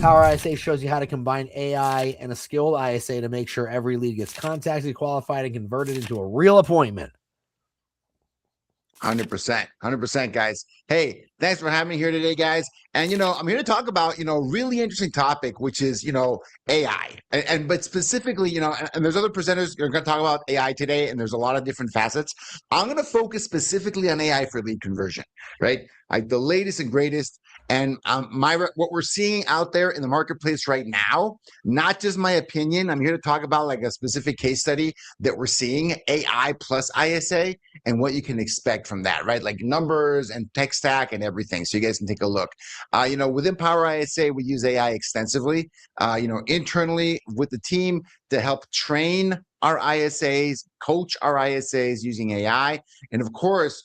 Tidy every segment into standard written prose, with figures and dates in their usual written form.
Power ISA shows you how to combine AI and a skilled ISA to make sure every lead gets contacted, qualified, and converted into a real appointment. 100%, guys. Hey, thanks for having me here today, guys. And, I'm here to talk about, really interesting topic, which is, AI. But specifically, and there's other presenters who are going to talk about AI today, and there's a lot of different facets. I'm going to focus specifically on AI for lead conversion, right? Like the latest and greatest. And what we're seeing out there in the marketplace right now, not just my opinion. I'm here to talk about like a specific case study that we're seeing, AI plus ISA, and what you can expect from that, right? Like numbers and tech stack and everything. So you guys can take a look. Within Power ISA, we use AI extensively, internally with the team to help train our ISAs, coach our ISAs using AI. And of course,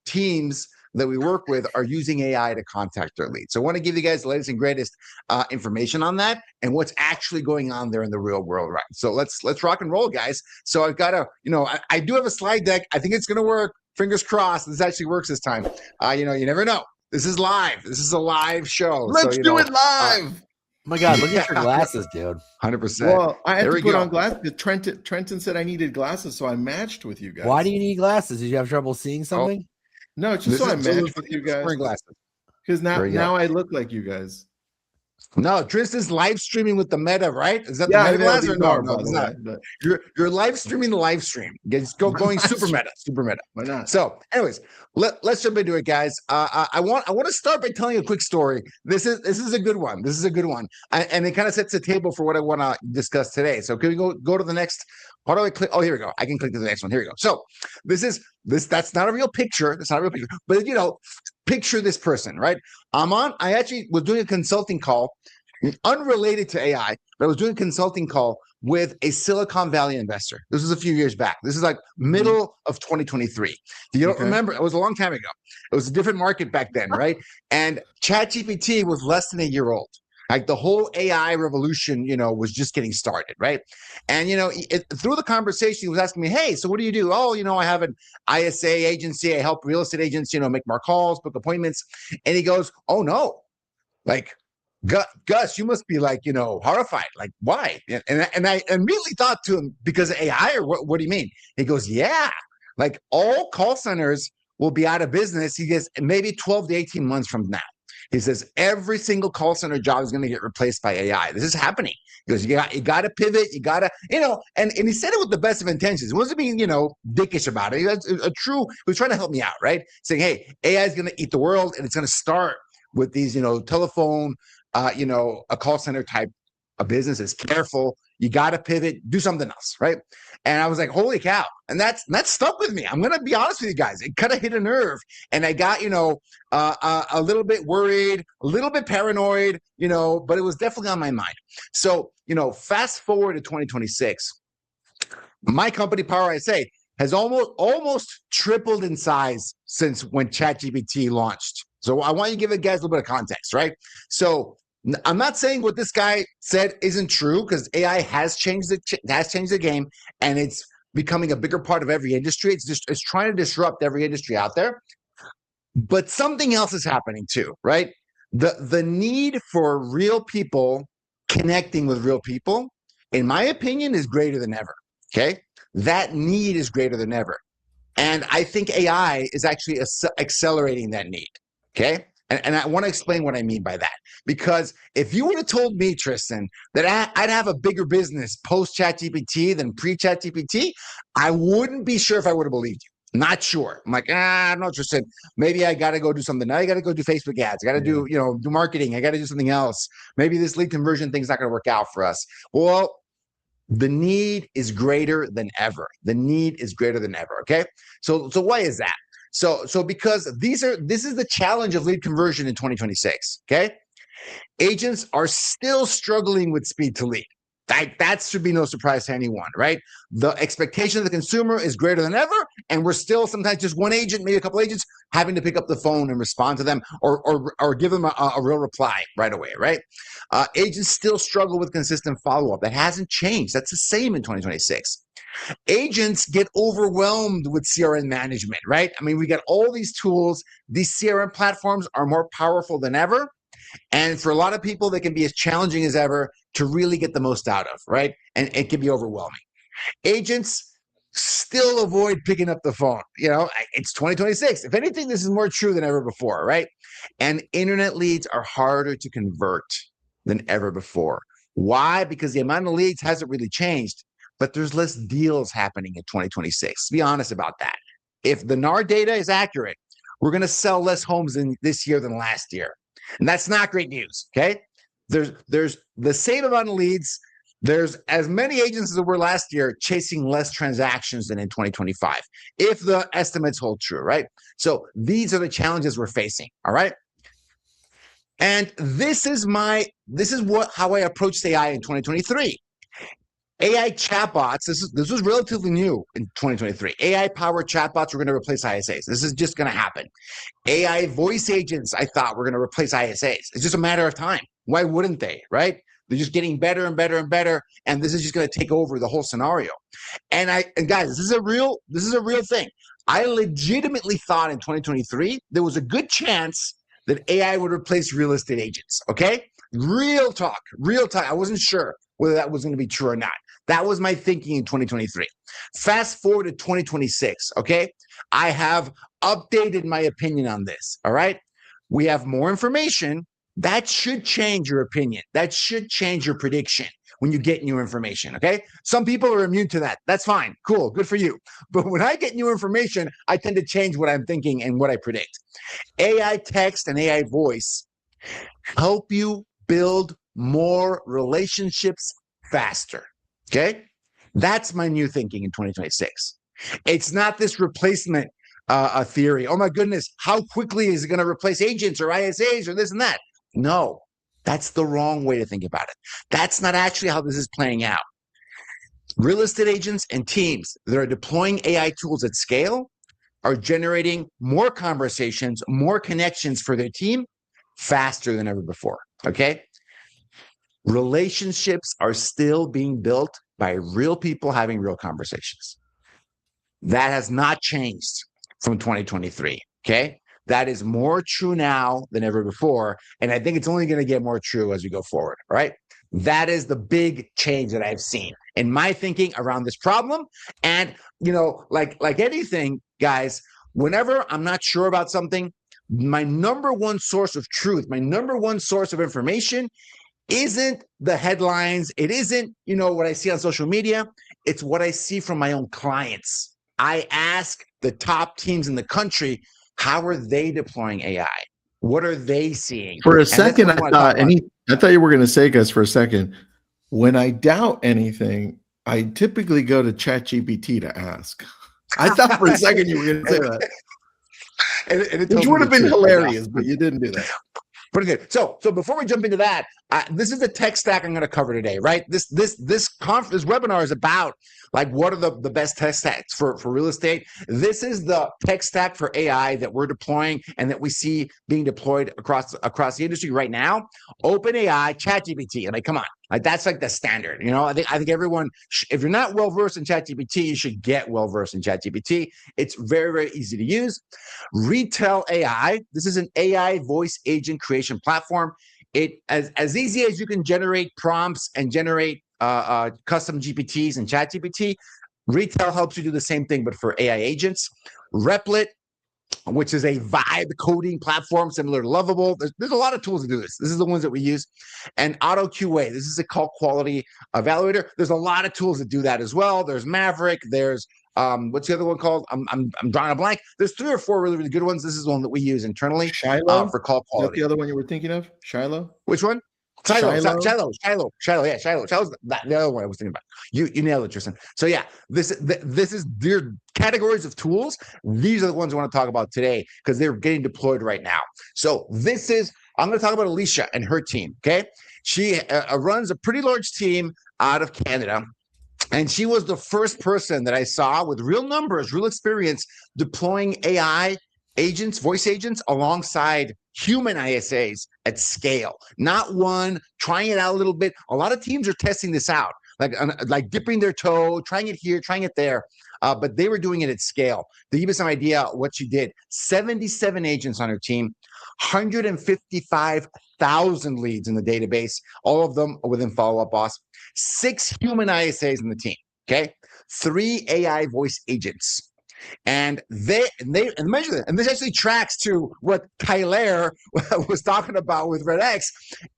teams that we work with are using AI to contact their leads. So I want to give you guys the latest and greatest information on that and what's actually going on there in the real world, right? So let's rock and roll, guys. So I've got I do have a slide deck. I think it's going to work. Fingers crossed. This actually works this time. You never know. This is live. This is a live show. Let's do it live. Oh my God, look at your glasses, dude. 100%. Well, I had to put on glasses. Trenton said I needed glasses, so I matched with you guys. Why do you need glasses? Did you have trouble seeing something? Oh. No, it's just so I matched with you guys. Because now I look like you guys. No, Tristan's live streaming with the Meta, right? Is that the Meta glass or no? No, it's not. You're live streaming the live stream. Going super meta. Why not? So, anyways, let's jump into it, guys. I want to start by telling you a quick story. This is a good one. And it kind of sets the table for what I want to discuss today. So, can we go to the next? How do I click? Oh, here we go. I can click to the next one. Here we go. So, that's not a real picture. That's not a real picture. But picture this person, right? I actually was doing a consulting call, unrelated to AI, but I was doing a consulting call with a Silicon Valley investor. This was a few years back. This is like middle of 2023. If you don't remember, it was a long time ago. It was a different market back then, right? And ChatGPT was less than a year old. Like the whole AI revolution, was just getting started, right? And, through the conversation, he was asking me, hey, so what do you do? Oh, I have an ISA agency. I help real estate agents, make more calls, book appointments. And he goes, oh, no. Like, Gus, you must be like, horrified. Like, why? And I immediately thought to him, because of AI, or what do you mean? He goes, yeah. Like all call centers will be out of business. He goes, maybe 12 to 18 months from now. He says every single call center job is going to get replaced by AI. This is happening. He goes, you got to pivot. You got to, and he said it with the best of intentions. He wasn't being, dickish about it. He was trying to help me out, right? Saying, hey, AI is going to eat the world, and it's going to start with these, telephone, a call center type of businesses. Careful. You got to pivot, do something else, right? And I was like, holy cow. And that stuck with me. I'm going to be honest with you guys. It kind of hit a nerve. And I got, a little bit worried, a little bit paranoid, but it was definitely on my mind. So, fast forward to 2026, my company, Power ISA, has almost tripled in size since when ChatGPT launched. So I want you to give the guys a little bit of context, right? So I'm not saying what this guy said isn't true, because AI has changed the game, and it's becoming a bigger part of every industry. It's trying to disrupt every industry out there. But something else is happening too, right? The need for real people connecting with real people, in my opinion, is greater than ever. Okay, that need is greater than ever, and I think AI is actually accelerating that need. Okay. And I want to explain what I mean by that. Because if you would have told me, Tristan, that I'd have a bigger business post-ChatGPT than pre-ChatGPT, I wouldn't be sure if I would have believed you. Not sure. I'm like, I'm not interested. Maybe I got to go do something. Now I got to go do Facebook ads. I got to do marketing. I got to do something else. Maybe this lead conversion thing's not going to work out for us. Well, the need is greater than ever. The need is greater than ever. Okay. So why is that? So because this is the challenge of lead conversion in 2026, okay? Agents are still struggling with speed to lead. That should be no surprise to anyone, right? The expectation of the consumer is greater than ever, and we're still sometimes just one agent, maybe a couple agents, having to pick up the phone and respond to them or give them a real reply right away, right? Agents still struggle with consistent follow-up. That hasn't changed. That's the same in 2026. Agents get overwhelmed with CRM management, right? I mean, we got all these tools. These CRM platforms are more powerful than ever. And for a lot of people, they can be as challenging as ever to really get the most out of, right? And it can be overwhelming. Agents still avoid picking up the phone. It's 2026. If anything, this is more true than ever before, right? And internet leads are harder to convert than ever before. Why? Because the amount of leads hasn't really changed, but there's less deals happening in 2026. Be honest about that. If the NAR data is accurate, we're going to sell less homes in this year than last year. And that's not great news, okay? There's the same amount of leads. There's as many agents as there were last year chasing less transactions than in 2025, if the estimates hold true, right? So these are the challenges we're facing, all right? And this is how I approached AI in 2023. AI chatbots, this was relatively new in 2023. AI-powered chatbots were going to replace ISAs. This is just going to happen. AI voice agents, I thought, were going to replace ISAs. It's just a matter of time. Why wouldn't they, right? They're just getting better and better and better, and this is just going to take over the whole scenario. And guys, this is a real thing. I legitimately thought in 2023 there was a good chance that AI would replace real estate agents. Okay, real talk. I wasn't sure whether that was going to be true or not. That was my thinking in 2023. Fast forward to 2026. Okay, I have updated my opinion on this. All right, we have more information. That should change your opinion. That should change your prediction when you get new information, okay? Some people are immune to that. That's fine. Cool. Good for you. But when I get new information, I tend to change what I'm thinking and what I predict. AI text and AI voice help you build more relationships faster, okay? That's my new thinking in 2026. It's not this replacement theory. Oh, my goodness. How quickly is it going to replace agents or ISAs or this and that? No, that's the wrong way to think about it. That's not actually how this is playing out. Real estate agents and teams that are deploying AI tools at scale are generating more conversations, more connections for their team faster than ever before, okay? Relationships are still being built by real people having real conversations. That has not changed from 2023, okay? That is more true now than ever before. And I think it's only going to get more true as we go forward, right? That is the big change that I've seen in my thinking around this problem. And, like anything, guys, whenever I'm not sure about something, my number one source of truth, my number one source of information isn't the headlines. It isn't, what I see on social media. It's what I see from my own clients. I ask the top teams in the country, how are they deploying AI? What are they seeing? For a second, I thought you were going to say, guys, for a second, when I doubt anything, I typically go to ChatGPT to ask. I thought for a second you were going to say that. Which would have been hilarious, but you didn't do that. Pretty good. So before we jump into that, this is the tech stack I'm going to cover today, right? This webinar is about what are the best tech stacks for real estate. This is the tech stack for AI that we're deploying and that we see being deployed across the industry right now. OpenAI, ChatGPT. Come on, that's the standard. I think everyone, if you're not well versed in ChatGPT, you should get well versed in ChatGPT. It's very, very easy to use. Retail AI. This is an AI voice agent creation platform. It as easy as you can generate prompts and generate custom GPTs and ChatGPT. Retail helps you do the same thing, but for AI agents. Replit, which is a vibe coding platform similar to Lovable. There's a lot of tools to do this. This is the ones that we use. And Auto QA, this is a call quality evaluator. There's a lot of tools that do that as well. There's Maverick. There's what's the other one called? I'm drawing a blank. There's 3 or 4 really, really good ones. This is one that we use internally for call quality. Is that the other one you were thinking of? Shiloh? Which one? Shiloh. Yeah, Shiloh. Shilow's the other one I was thinking about. You nailed it, Tristan. So yeah, this is their categories of tools. These are the ones I want to talk about today because they're getting deployed right now. So I'm going to talk about Alicia and her team. Okay, she runs a pretty large team out of Canada. And she was the first person that I saw with real numbers, real experience deploying AI agents, voice agents alongside human ISAs at scale. Not one, trying it out a little bit. A lot of teams are testing this out, like dipping their toe, trying it here, trying it there. But they were doing it at scale. To give you some idea what she did, 77 agents on her team, 155,000 leads in the database, all of them within Follow Up Boss, 6 human ISAs in the team, okay? 3 AI voice agents. And they measure it. And this actually tracks to what Tyler was talking about with Red X.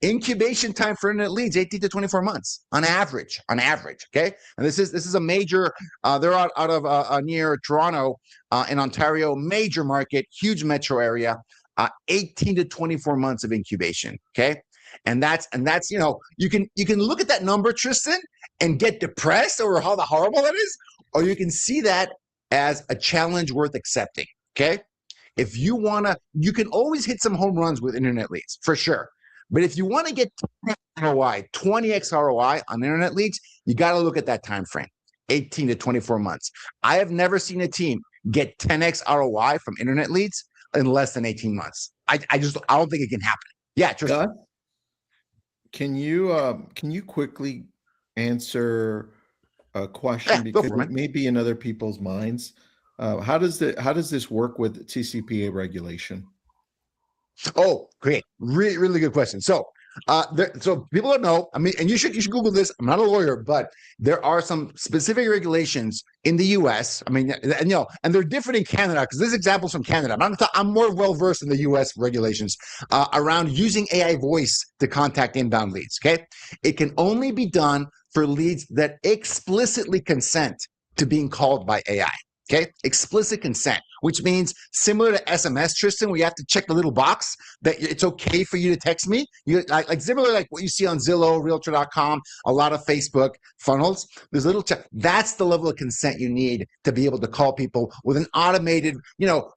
Incubation time for internet leads, 18 to 24 months on average. Okay. And this is a major, they're out of near Toronto in Ontario, major market, huge metro area, 18 to 24 months of incubation. Okay. And that's, you can look at that number, Tristan, and get depressed over how horrible that is, or you can see that as a challenge worth accepting, okay? If you wanna, you can always hit some home runs with internet leads, for sure. But if you wanna get 20x ROI on internet leads, you gotta look at that time frame, 18 to 24 months. I have never seen a team get 10x ROI from internet leads in less than 18 months. I don't think it can happen. Yeah, Tristan. Can you quickly answer a question, because it may be in other people's minds? How does this work with TCPA regulation? Oh, great. Really, really good question. So people don't know, I mean, and you should Google this. I'm not a lawyer, but there are some specific regulations in the US. I mean, and they're different in Canada, because this example is from Canada. I'm more well-versed in the US regulations around using AI voice to contact inbound leads, okay? It can only be done for leads that explicitly consent to being called by AI. Okay, explicit consent, which means similar to SMS, Tristan, where you have to check the little box that it's okay for you to text me. You like similar like what you see on Zillow, Realtor.com, a lot of Facebook funnels. There's a little check. That's the level of consent you need to be able to call people with an automated,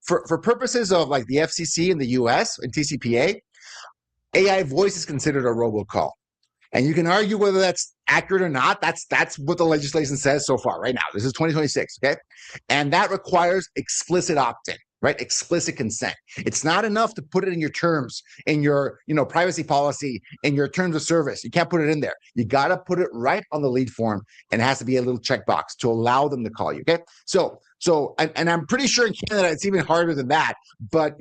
for purposes of like the FCC in the US and TCPA, AI voice is considered a robocall. And you can argue whether that's accurate or not. That's what the legislation says so far right now. This is 2026, okay? And that requires explicit opt-in, right? Explicit consent. It's not enough to put it in your terms, in your privacy policy, in your terms of service. You can't put it in there. You got to put it right on the lead form, and it has to be a little checkbox to allow them to call you, okay? So I'm pretty sure in Canada it's even harder than that. But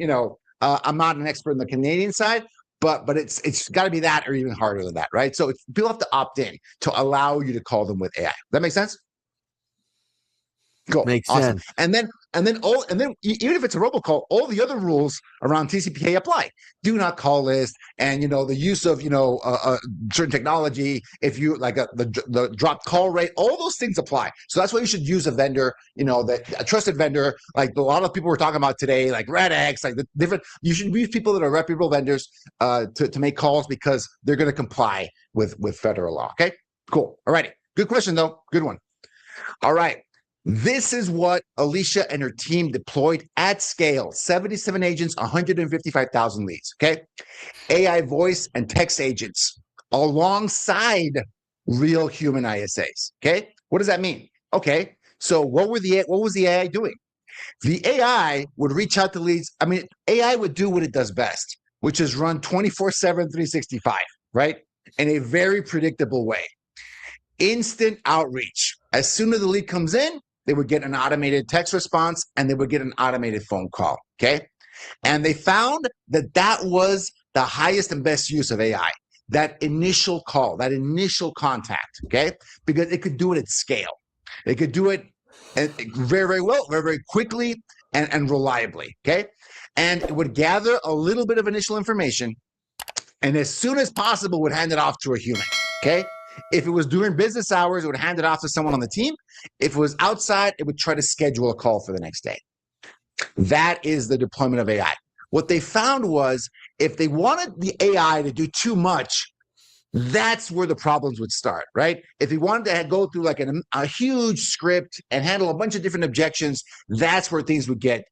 I'm not an expert in the Canadian side. But it's got to be that or even harder than that, right? So people have to opt in to allow you to call them with AI. That makes sense? Cool. Makes awesome. sense. And then even if it's a robocall, all the other rules around TCPA apply. Do not call list, and the use of certain technology. If you like the dropped call rate, all those things apply. So that's why you should use a vendor, a trusted vendor, like a lot of people were talking about today, like Red X, like the different. You should use people that are reputable vendors to make calls, because they're going to comply with federal law. Okay, cool. All righty, good question though, good one. All right. This is what Alicia and her team deployed at scale. 77 agents, 155,000 leads, okay? AI voice and text agents alongside real human ISAs, okay? What does that mean? Okay, so what was the AI doing? The AI would reach out to leads. I mean, AI would do what it does best, which is run 24/7, 365, right? In a very predictable way. Instant outreach. As soon as the lead comes in, they would get an automated text response, and they would get an automated phone call, okay? And they found that was the highest and best use of AI, that initial call, that initial contact, okay? Because it could do it at scale. It could do it very, very well, very, very quickly and reliably, okay? And it would gather a little bit of initial information, and as soon as possible would hand it off to a human, okay? If it was during business hours, it would hand it off to someone on the team. If it was outside, it would try to schedule a call for the next day. That is the deployment of AI. What they found was, if they wanted the AI to do too much, that's where the problems would start, right? If they wanted to go through like a huge script and handle a bunch of different objections, that's where things would get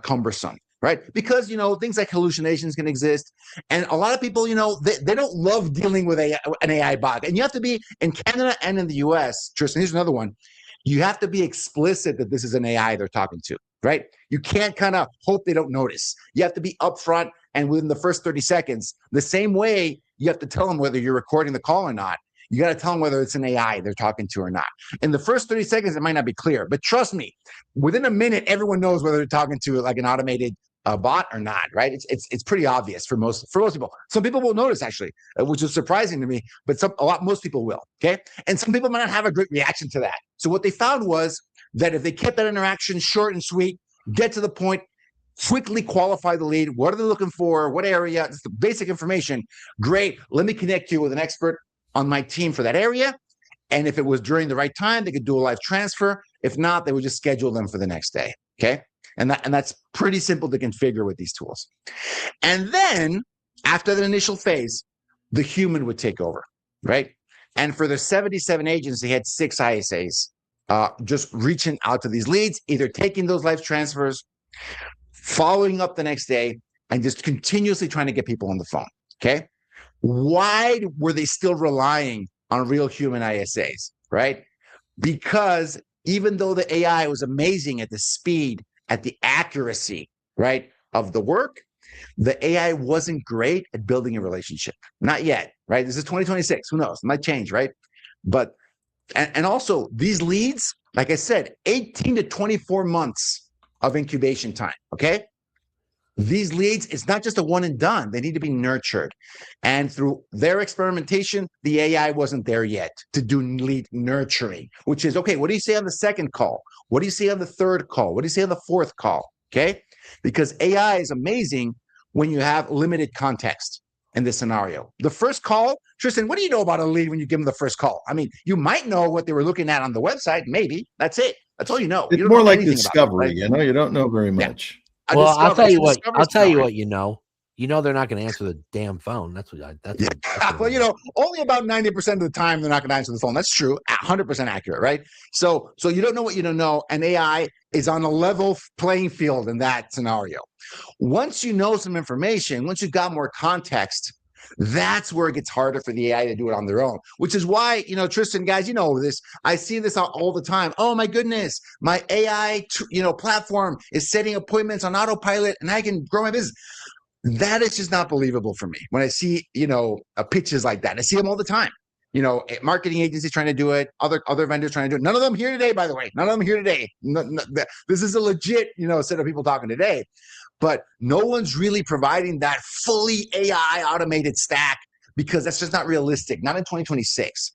cumbersome. Right? Because, things like hallucinations can exist. And a lot of people, they don't love dealing with an AI bot. And you have to be, in Canada and in the US, Tristan, here's another one. You have to be explicit that this is an AI they're talking to, right? You can't kind of hope they don't notice. You have to be upfront, and within the first 30 seconds, the same way you have to tell them whether you're recording the call or not. You got to tell them whether it's an AI they're talking to or not. In the first 30 seconds, it might not be clear, but trust me, within a minute, everyone knows whether they're talking to like an automated bot or not, right? It's pretty obvious for most people. Some people will notice actually, which is surprising to me, but most people will. Okay, and some people might not have a great reaction to that. So what they found was that if they kept that interaction short and sweet, get to the point, quickly qualify the lead. What are they looking for? What area? It's the basic information. Great. Let me connect you with an expert on my team for that area. And if it was during the right time, they could do a live transfer. If not, they would just schedule them for the next day. Okay. And that's pretty simple to configure with these tools. And then after the initial phase, the human would take over, right? And for the 77 agents, they had 6 ISAs just reaching out to these leads, either taking those live transfers, following up the next day, and just continuously trying to get people on the phone, okay? Why were they still relying on real human ISAs, right? Because even though the AI was amazing at the speed, at the accuracy, right, of the work, the AI wasn't great at building a relationship. Not yet, right? This is 2026. Who knows? It might change, right? But, and also these leads, like I said, 18 to 24 months of incubation time, okay? These leads, it's not just a one and done. They need to be nurtured. And through their experimentation, the AI wasn't there yet to do lead nurturing, which is, okay, what do you say on the second call? What do you say on the third call? What do you say on the fourth call? Okay? Because AI is amazing when you have limited context in this scenario. The first call, Tristan, what do you know about a lead when you give them the first call? I mean, you might know what they were looking at on the website, maybe. That's it. That's all you know. It's You don't more know like anything discovery, about it, right? you know, you don't know very much. Well, I'll tell you what. Discovery I'll tell you scenario. what. You know they're not going to answer the damn phone. That's what. That's what Well, you know, only about 90% of the time they're not going to answer the phone. That's true. 100% accurate, right? So you don't know what you don't know, and AI is on a level playing field in that scenario. Once you know some information, once you've got more context, that's where it gets harder for the AI to do it on their own, which is why, you know, Tristan, guys, you know this. I see this all the time. Oh, my goodness. My AI, platform is setting appointments on autopilot and I can grow my business. That is just not believable for me. When I see, pitches like that, I see them all the time. Marketing agencies trying to do it, other vendors trying to do it. None of them here today, by the way. None of them here today. This is a legit, set of people talking today. But no one's really providing that fully AI automated stack because that's just not realistic. Not in 2026.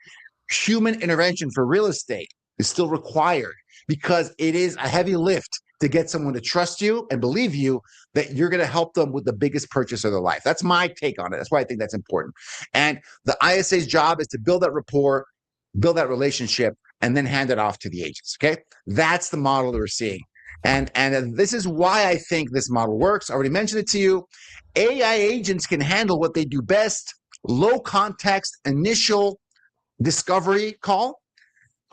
Human intervention for real estate is still required because it is a heavy lift to get someone to trust you and believe you that you're going to help them with the biggest purchase of their life. That's my take on it. That's why I think that's important. And the ISA's job is to build that rapport, build that relationship, and then hand it off to the agents. Okay. That's the model that we're seeing. And this is why I think this model works. I already mentioned it to you. AI agents can handle what they do best, low context, initial discovery call,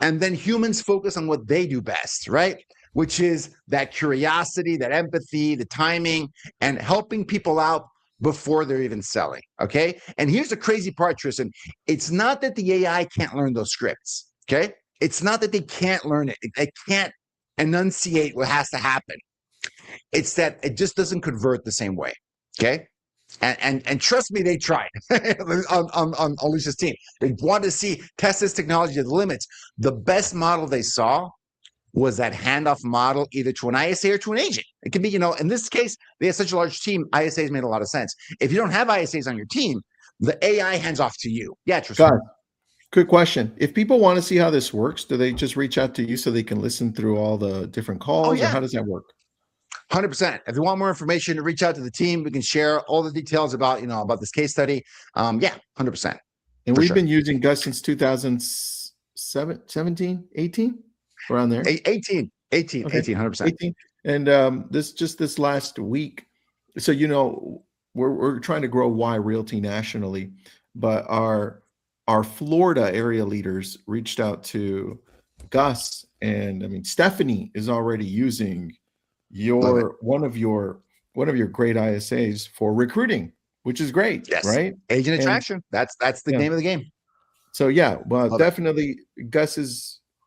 and then humans focus on what they do best, right? Which is that curiosity, that empathy, the timing, and helping people out before they're even selling, okay? And here's the crazy part, Tristan. It's not that the AI can't learn those scripts, okay? It's not that they can't learn it. They can't enunciate what has to happen. It's that it just doesn't convert the same way, okay? And trust me, they tried on Alicia's team. They wanted to test this technology to the limits. The best model they saw was that handoff model either to an ISA or to an agent. It can be, in this case, they have such a large team, ISAs made a lot of sense. If you don't have ISAs on your team, the AI hands off to you. Yeah, Tristan. God, quick question. If people want to see how this works, do they just reach out to you so they can listen through all the different calls? Or how does that work? 100%. If you want more information, reach out to the team. We can share all the details about, about this case study. 100%. And we've been using Gus since 2017, 18? Around there? 18, okay. 100%. 18. And this last week, so we're trying to grow Y Realty nationally, but our Florida area leaders reached out to Gus, and Stephanie is already using one of your great ISAs for recruiting, which is great. Yes. Right? Agent attraction. That's the name of the game. So definitely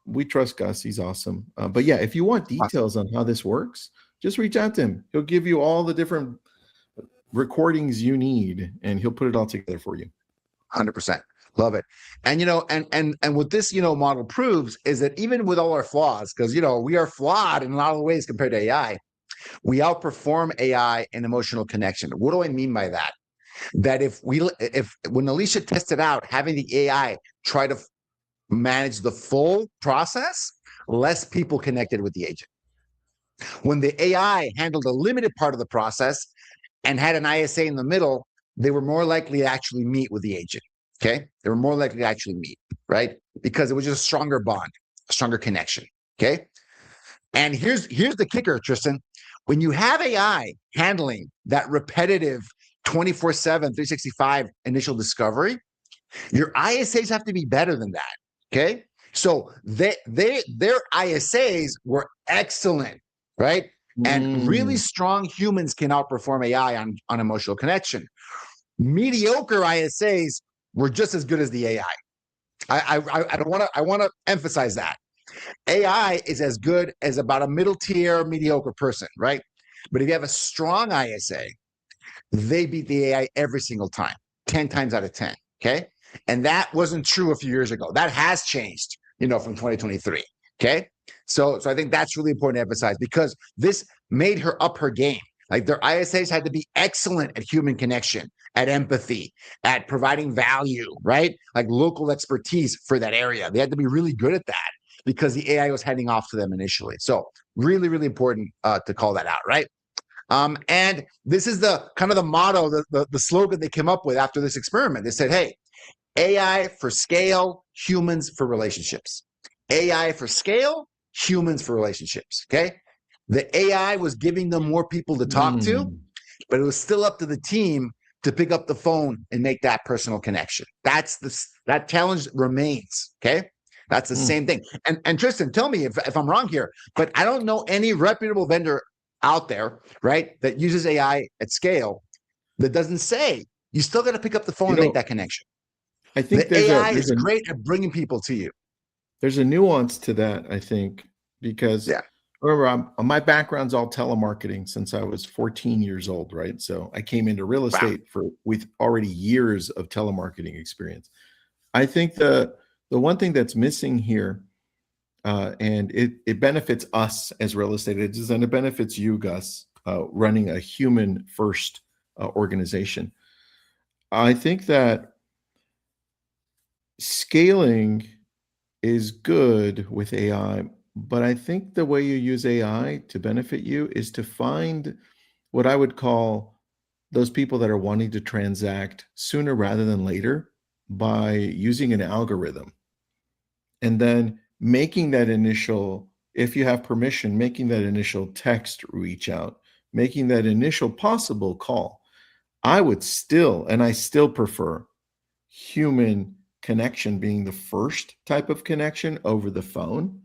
we trust Gus. He's awesome. But yeah, if you want details on how this works, just reach out to him. He'll give you all the different recordings you need, and he'll put it all together for you. 100%. Love it. And and what this model proves is that even with all our flaws, because we are flawed in a lot of ways compared to AI, we outperform AI in emotional connection. What do I mean by that? That if when Alicia tested out having the AI try to manage the full process, less people connected with the agent. When the AI handled a limited part of the process and had an ISA in the middle, they were more likely to actually meet with the agent. Okay. They were more likely to actually meet, right? Because it was just a stronger bond, a stronger connection. Okay. And here's the kicker, Tristan. When you have AI handling that repetitive 24/7, 365 initial discovery, your ISAs have to be better than that. Okay. So their ISAs were excellent, right? And really strong humans can outperform AI on emotional connection. Mediocre ISAs were just as good as the AI. I want to emphasize that. AI is as good as about a middle tier mediocre person, right? But if you have a strong ISA, they beat the AI every single time, 10 times out of 10. Okay. And that wasn't true a few years ago. That has changed, from 2023. Okay. So I think that's really important to emphasize, because this made her up her game. Like, their ISAs had to be excellent at human connection, at empathy, at providing value, right? Like local expertise for that area. They had to be really good at that because the AI was handing off to them initially. So really, really important to call that out, right? And this is the kind of the motto, the slogan they came up with after this experiment. They said, hey, AI for scale, humans for relationships. AI for scale, humans for relationships. Okay. The AI was giving them more people to talk to, but it was still up to the team to pick up the phone and make that personal connection. That challenge remains. Okay. That's the same thing. And Tristan, tell me if I'm wrong here, but I don't know any reputable vendor out there, right, that uses AI at scale that doesn't say you still got to pick up the phone and make that connection. I think the AI is great at bringing people to you. There's a nuance to that, I think, because remember, my background's all telemarketing since I was 14 years old, right? So I came into real estate with already years of telemarketing experience. I think the one thing that's missing here, and it benefits us as real estate agents, and it benefits you, Gus, running a human-first organization. I think that scaling is good with AI, but I think the way you use AI to benefit you is to find what I would call those people that are wanting to transact sooner rather than later by using an algorithm. And then making that initial, if you have permission, making that initial text reach out, making that initial possible call. I would still, and I still prefer human connection being the first type of connection over the phone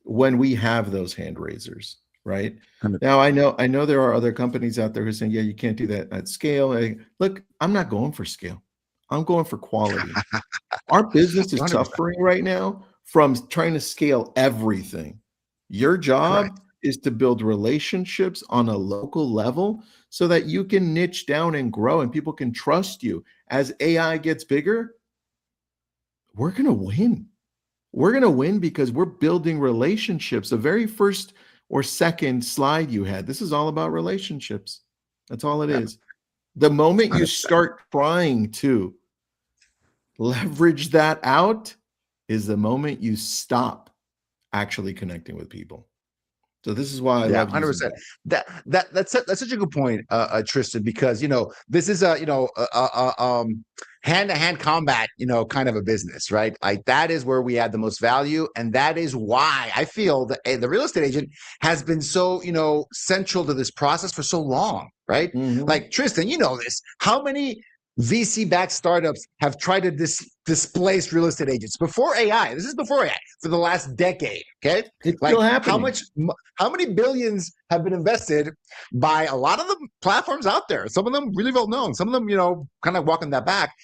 when we have those hand raisers, right? 100%. Now, I know there are other companies out there who are saying, yeah, you can't do that at scale. Look, I'm not going for scale. I'm going for quality. Our business is 100%. Suffering right now from trying to scale everything. Your job is to build relationships on a local level so that you can niche down and grow and people can trust you. As AI gets bigger, we're going to win. We're going to win because we're building relationships. The very first or second slide you had, this is all about relationships. That's all it is. The moment you start trying to leverage that out is the moment you stop actually connecting with people. So this is why I love 100%. That's such a good point, Tristan, because this is a hand-to-hand combat, kind of a business, right? Like, that is where we add the most value, and that is why I feel that the real estate agent has been so central to this process for so long, right? Like, Tristan, this. How many VC-backed startups have tried to displace real estate agents before AI? This is before AI, for the last decade. Okay, it's still happening. How many billions have been invested by a lot of the platforms out there? Some of them really well known. Some of them, kind of walking that back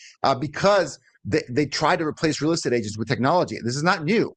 because they try to replace real estate agents with technology. This is not new,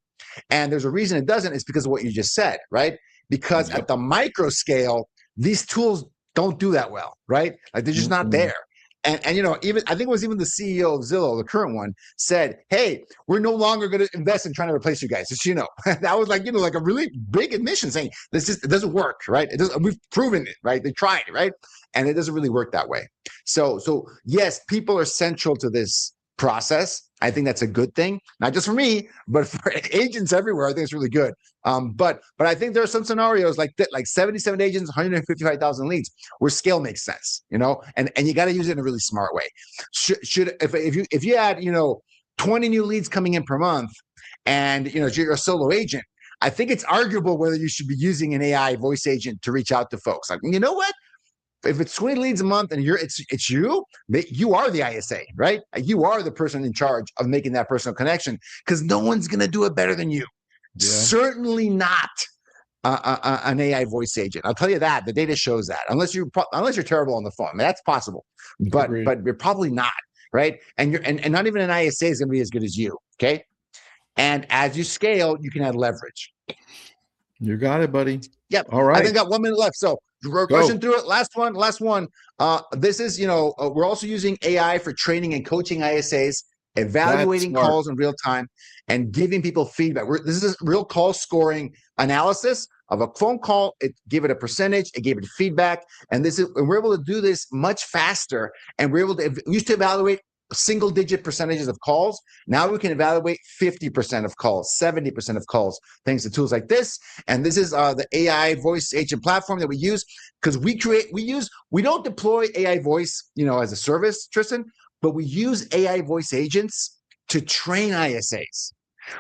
and there's a reason it doesn't. It's because of what you just said, right? Because at the micro scale, these tools don't do that well, right? Like, they're just not there. And you know, even I think it was even the CEO of Zillow, the current one, said, "Hey, we're no longer going to invest in trying to replace you guys." Just you know, that was like, you know, like a really big admission saying this just, it doesn't work, right? It doesn't. We've proven it, right? They tried, right? And it doesn't really work that way. So yes, people are central to this process. I think that's a good thing, not just for me, but for agents everywhere. I think it's really good. But I think there are some scenarios like that, like 77 agents, 155,000 leads, where scale makes sense, you know, and you got to use it in a really smart way. If you had, you know, 20 new leads coming in per month, and you know you're a solo agent, I think it's arguable whether you should be using an AI voice agent to reach out to folks. Like, you know what? If it's 20 leads a month and it's you are the ISA, right? You are the person in charge of making that personal connection, because no one's going to do it better than you. Yeah. Certainly not an AI voice agent. I'll tell you that. The data shows that. Unless you're terrible on the phone, I mean, that's possible, but you're probably not, right? And not even an ISA is going to be as good as you. Okay. And as you scale, you can add leverage. You got it, buddy. Yep. All right. I think I got 1 minute left. So we're rushing through it. Last one. This is, you know, we're also using AI for training and coaching ISAs, evaluating calls in real time, and giving people feedback. This is real call scoring analysis of a phone call. It gave it a percentage. It gave it feedback. And we're able to do this much faster. And we used to evaluate single-digit percentages of calls. Now we can evaluate 50% of calls, 70% of calls, thanks to tools like this. And this is the AI voice agent platform that we use, because we don't deploy AI voice, you know, as a service, Tristan, but we use AI voice agents to train ISAs.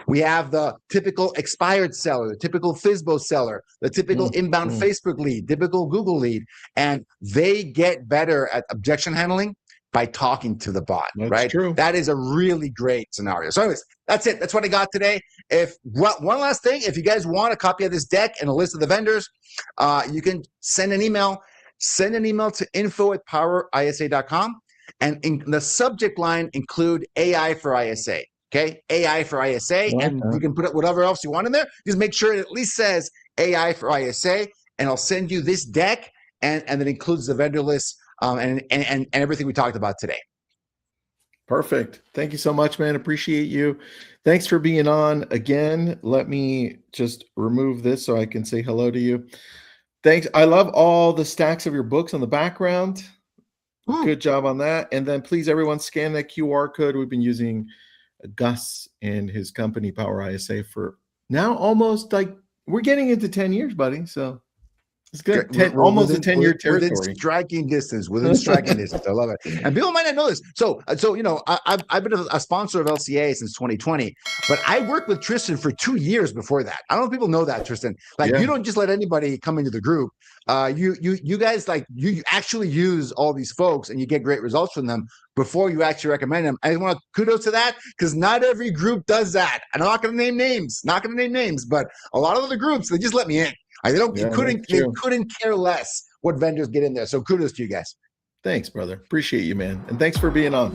We have the typical expired seller, the typical FSBO seller, the typical inbound Facebook lead, typical Google lead, and they get better at objection handling by talking to the bot, right? True. That is a really great scenario. So anyways, that's it. That's what I got today. One last thing, if you guys want a copy of this deck and a list of the vendors, you can send an email. Send an email to info@powerisa.com, and in the subject line include AI for ISA. Okay, AI for ISA, and you can put it whatever else you want in there. Just make sure it at least says AI for ISA, and I'll send you this deck, and that includes the vendor list. And everything we talked about today. Perfect. Thank you so much, man. Appreciate you. Thanks for being on again. Let me just remove this so I can say hello to you. Thanks. I love all the stacks of your books on the background. Good job on that. And then please, everyone, scan that QR code. We've been using Gus and his company, Power ISA, for now almost like we're getting into 10 years, buddy. So it's good. Almost a 10-year territory. Within striking distance. I love it. And people might not know this. So you know, I've been a sponsor of LCA since 2020, but I worked with Tristan for 2 years before that. I don't know if people know that, Tristan. Like, you don't just let anybody come into the group. You guys, like, you actually use all these folks and you get great results from them before you actually recommend them. I want to kudos to that, because not every group does that. I'm not going to name names, but a lot of the groups, they just let me in. They couldn't care less what vendors get in there. So kudos to you guys. Thanks, brother. Appreciate you, man. And thanks for being on.